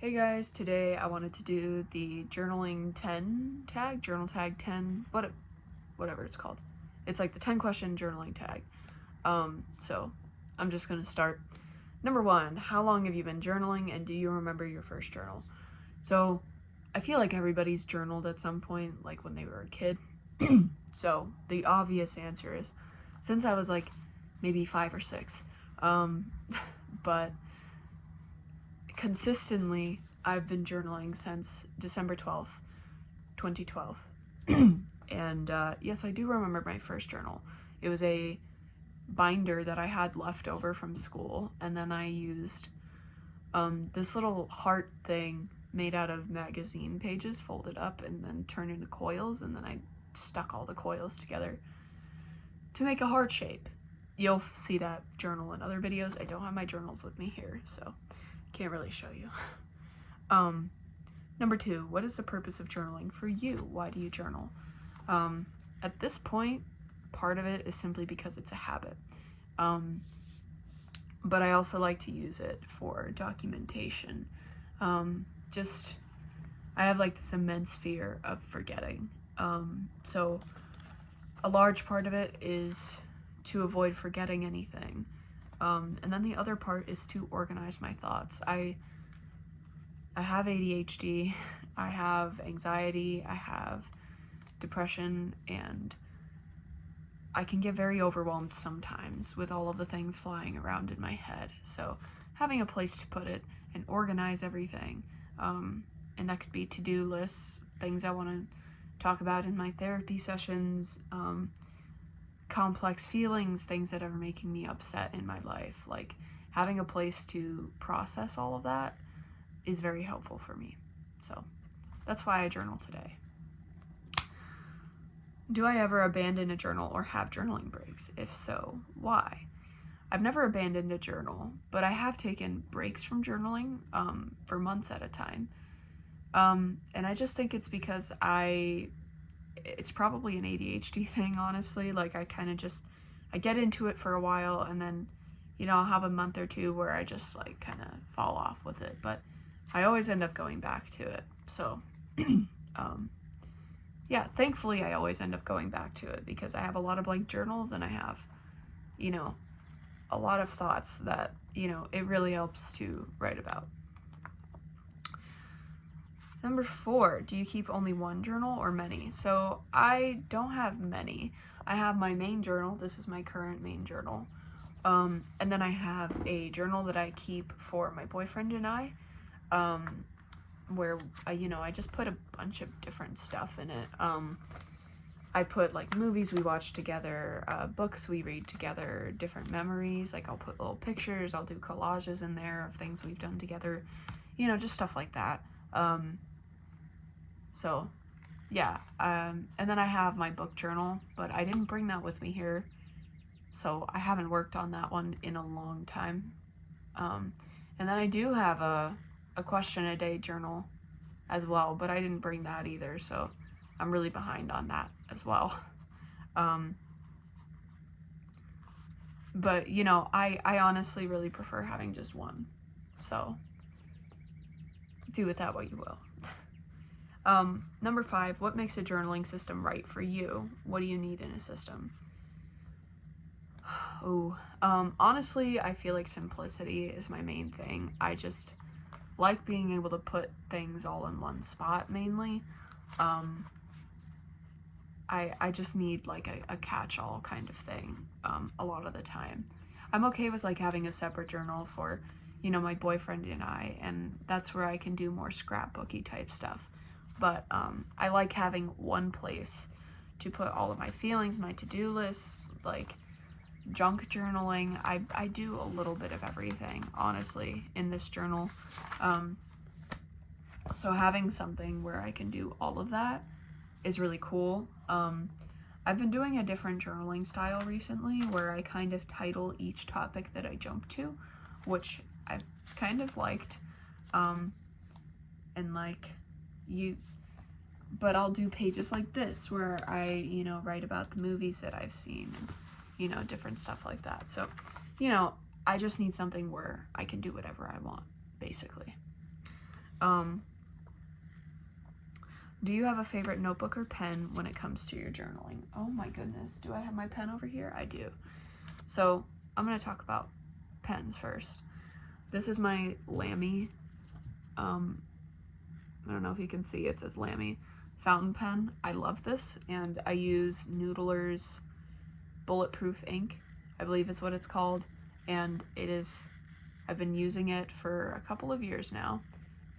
Hey guys, today I wanted to do the journaling 10 tag, journal tag 10, whatever it's called. It's like the 10 question journaling tag. So I'm just gonna start. Number 1, how long have you been journaling and do you remember your first journal? So I feel like everybody's journaled at some point, like when they were a kid. So the obvious answer is since I was like maybe 5 or 6. But consistently, I've been journaling since December 12th, 2012. And yes, I do remember my first journal. It was a binder that I had left over from school, and then I used this little heart thing made out of magazine pages folded up and then turned into coils, and then I stuck all the coils together to make a heart shape. You'll see that journal in other videos. I don't have my journals with me here, so can't really show you. Number 2, what is the purpose of journaling for you? Why do you journal? At this point, part of it is simply because it's a habit. But I also like to use it for documentation. I have like this immense fear of forgetting. So a large part of it is to avoid forgetting anything. And then the other part is to organize my thoughts. I have ADHD, I have anxiety, I have depression, and I can get very overwhelmed sometimes with all of the things flying around in my head. So having a place to put it and organize everything, and that could be to-do lists, things I want to talk about in my therapy sessions, complex feelings, things that are making me upset in my life. Like having a place to process all of that is very helpful for me. So that's why I journal today. Do I ever abandon a journal or have journaling breaks? If so, why? I've never abandoned a journal, but I have taken breaks from journaling for months at a time. And I just think it's because it's probably an ADHD thing, honestly. Like I get into it for a while and then, I'll have a month or two where I just like kind of fall off with it, but I always end up going back to it. So, yeah, thankfully I always end up going back to it because I have a lot of blank journals and I have, a lot of thoughts that, it really helps to write about. Number 4, do you keep only one journal or many? So I don't have many. I have my main journal. This is my current main journal. And then I have a journal that I keep for my boyfriend and I, where I just put a bunch of different stuff in it. I put like movies we watch together, books we read together, different memories. Like I'll put little pictures, I'll do collages in there of things we've done together, just stuff like that. So yeah, and then I have my book journal, but I didn't bring that with me here, so I haven't worked on that one in a long time. And then I do have a question a day journal as well, but I didn't bring that either, so I'm really behind on that as well. But I honestly really prefer having just one, so do with that what you will. Number 5, what makes a journaling system right for you? What do you need in a system? Honestly, I feel like simplicity is my main thing. I just like being able to put things all in one spot mainly. I just need like a catch-all kind of thing a lot of the time. I'm okay with like having a separate journal for, my boyfriend and I, and that's where I can do more scrapbooky type stuff. But I like having one place to put all of my feelings, my to-do lists, like junk journaling. I do a little bit of everything, honestly, in this journal. So having something where I can do all of that is really cool. I've been doing a different journaling style recently where I kind of title each topic that I jump to, which I've kind of liked. And like but I'll do pages like this where I, write about the movies that I've seen and, different stuff like that. So, I just need something where I can do whatever I want, basically. Do you have a favorite notebook or pen when it comes to your journaling? Oh my goodness, do I have my pen over here? I do. So I'm going to talk about pens first. This is my Lamy, I don't know if you can see, it says Lamy fountain pen. I love this, and I use Noodler's Bulletproof ink, I believe is what it's called, and I've been using it for a couple of years now,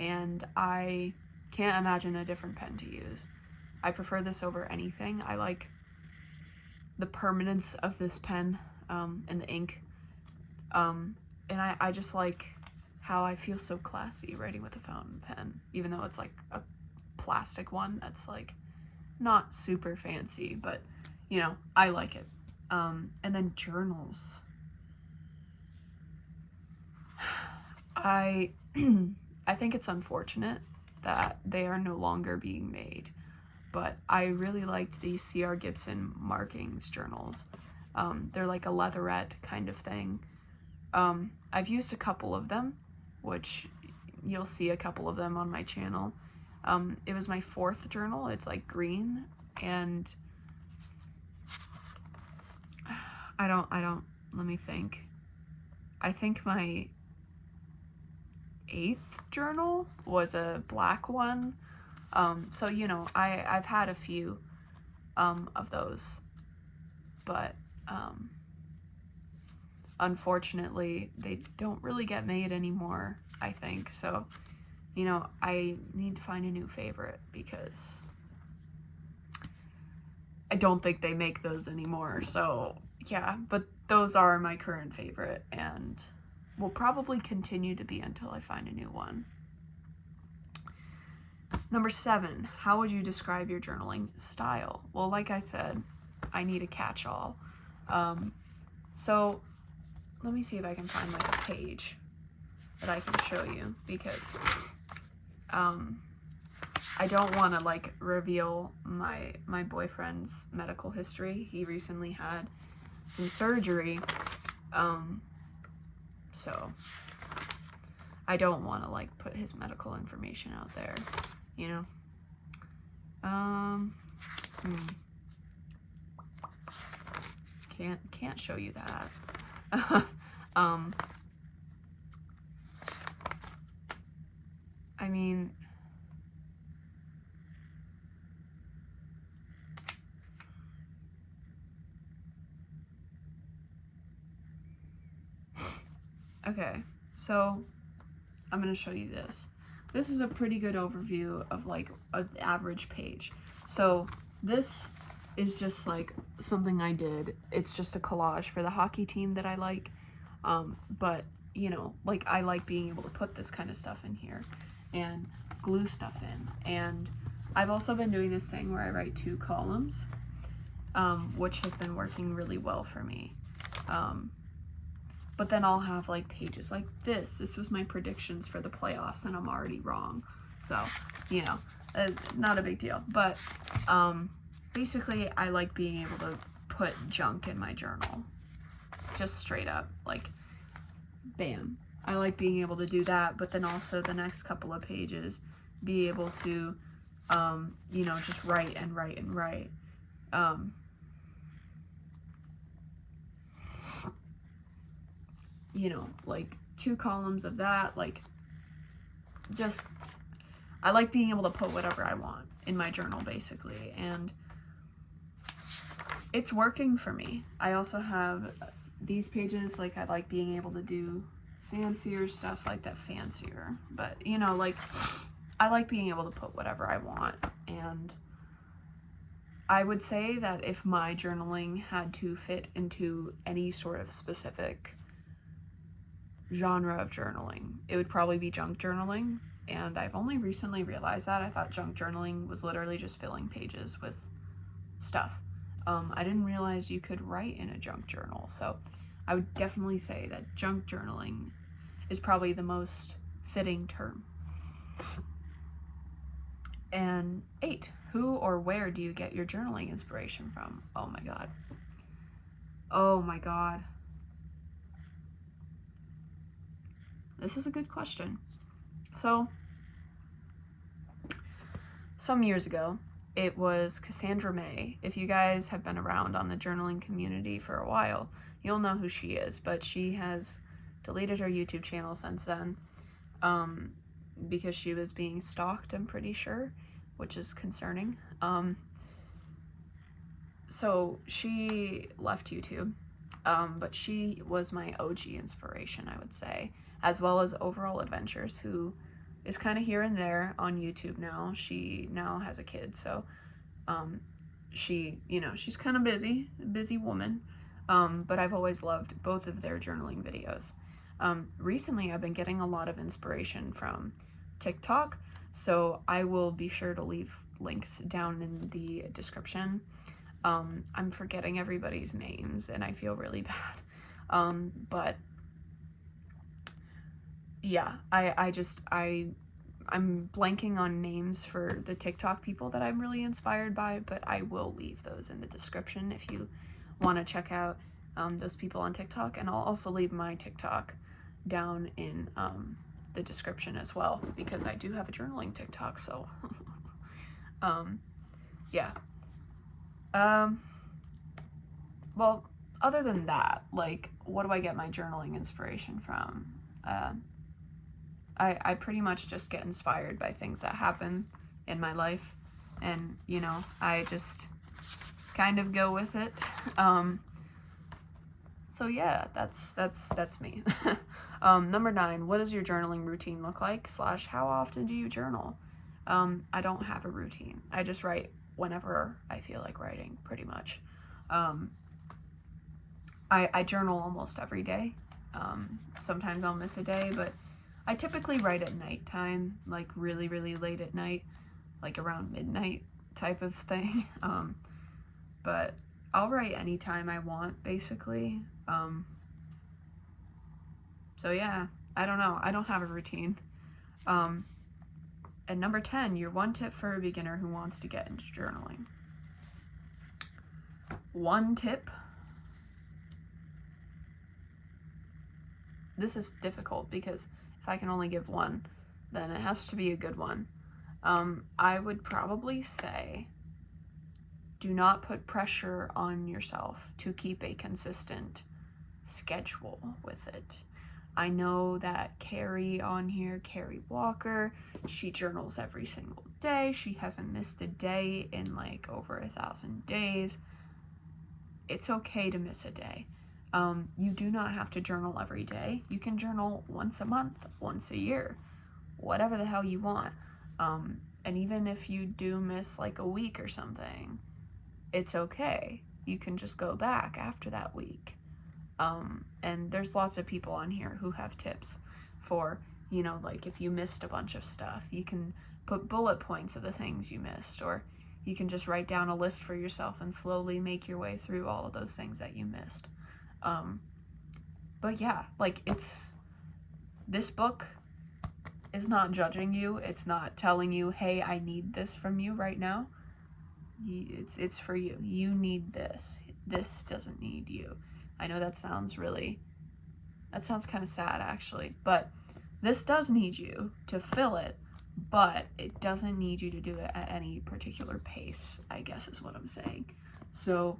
and I can't imagine a different pen to use. I prefer this over anything. I like the permanence of this pen, and the ink, and I just like how I feel so classy writing with a fountain pen, even though it's like a plastic one that's like not super fancy, but you know, I like it. And then journals. I think it's unfortunate that they are no longer being made, but I really liked these C.R. Gibson markings journals. They're like a leatherette kind of thing. I've used a couple of them, which you'll see a couple of them on my channel. It was my 4th journal. It's like green, and let me think. I think my 8th journal was a black one. So, you know, I've had a few, of those, but, unfortunately, they don't really get made anymore, I think. So, you know, I need to find a new favorite because I don't think they make those anymore. So, yeah, but those are my current favorite and will probably continue to be until I find a new one. Number 7, how would you describe your journaling style? Well, like I said, I need a catch-all. So let me see if I can find like a page that I can show you, because I don't want to like reveal my boyfriend's medical history. He recently had some surgery, so I don't want to like put his medical information out there, you know. Can't show you that. I mean, okay, so I'm gonna show you this. This is a pretty good overview of like an average page. So this is just like something I did. It's just a collage for the hockey team that I like. But you know, like I like being able to put this kind of stuff in here and glue stuff in. And I've also been doing this thing where I write 2 columns, which has been working really well for me. But then I'll have like pages like this. This was my predictions for the playoffs and I'm already wrong. So, you know, not a big deal. But basically I like being able to put junk in my journal. Just straight up, like, bam. I like being able to do that, but then also the next couple of pages be able to, you know, just write and write and write. You know, like 2 columns of that, like, just, I like being able to put whatever I want in my journal, basically, and it's working for me. I also have these pages, like, I like being able to do fancier stuff like that, fancier, but, you know, like, I like being able to put whatever I want, and I would say that if my journaling had to fit into any sort of specific genre of journaling, it would probably be junk journaling, and I've only recently realized that. I thought junk journaling was literally just filling pages with stuff. I didn't realize you could write in a junk journal, so I would definitely say that junk journaling is probably the most fitting term. And 8, who or where do you get your journaling inspiration from? Oh my god. Oh my god. This is a good question. So, some years ago, it was Cassandra May. If you guys have been around on the journaling community for a while, you'll know who she is, but she has deleted her YouTube channel since then, because she was being stalked, I'm pretty sure, which is concerning. So she left YouTube, but she was my OG inspiration, I would say, as well as Overall Adventures, who is kind of here and there on YouTube now. She now has a kid, so she, you know, she's kind of busy woman, but I've always loved both of their journaling videos. Recently I've been getting a lot of inspiration from TikTok, so I will be sure to leave links down in the description. I'm forgetting everybody's names and I feel really bad, but yeah, I'm blanking on names for the TikTok people that I'm really inspired by, but I will leave those in the description if you want to check out those people on TikTok, and I'll also leave my TikTok down in the description as well, because I do have a journaling TikTok, so yeah. Well, other than that, like, what do I get my journaling inspiration from? I pretty much just get inspired by things that happen in my life, and, you know, I just kind of go with it. So yeah, that's me. Number 9, what does your journaling routine look like / how often do you journal? I don't have a routine. I just write whenever I feel like writing, pretty much. I journal almost every day. Sometimes I'll miss a day, but I typically write at nighttime, like really, really late at night, like around midnight type of thing. But I'll write anytime I want, basically. So yeah, I don't know. I don't have a routine. And number 10, your one tip for a beginner who wants to get into journaling. One tip. This is difficult because if I can only give one, then it has to be a good one. I would probably say, do not put pressure on yourself to keep a consistent schedule with it. I know that Carrie on here, Carrie Walker, she journals every single day. She hasn't missed a day in like over 1,000 days. It's okay to miss a day. You do not have to journal every day. You can journal once a month, once a year, whatever the hell you want. And even if you do miss like a week or something, it's okay. You can just go back after that week. And there's lots of people on here who have tips for, you know, like if you missed a bunch of stuff, you can put bullet points of the things you missed, or you can just write down a list for yourself and slowly make your way through all of those things that you missed. But yeah, like this book is not judging you. It's not telling you, hey, I need this from you right now. It's for you. You need this. This doesn't need you. I know that sounds kind of sad actually, but this does need you to fill it, but it doesn't need you to do it at any particular pace, I guess is what I'm saying. So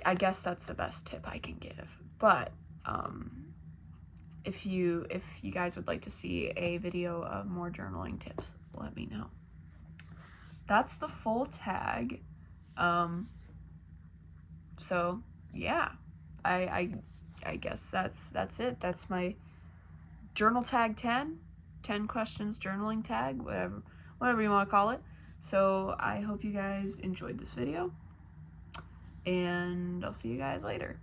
I guess that's the best tip I can give. But if you guys would like to see a video of more journaling tips, let me know. That's the full tag. So yeah, I guess that's it. That's my journal tag 10 questions journaling tag, whatever you want to call it. So I hope you guys enjoyed this video, and I'll see you guys later.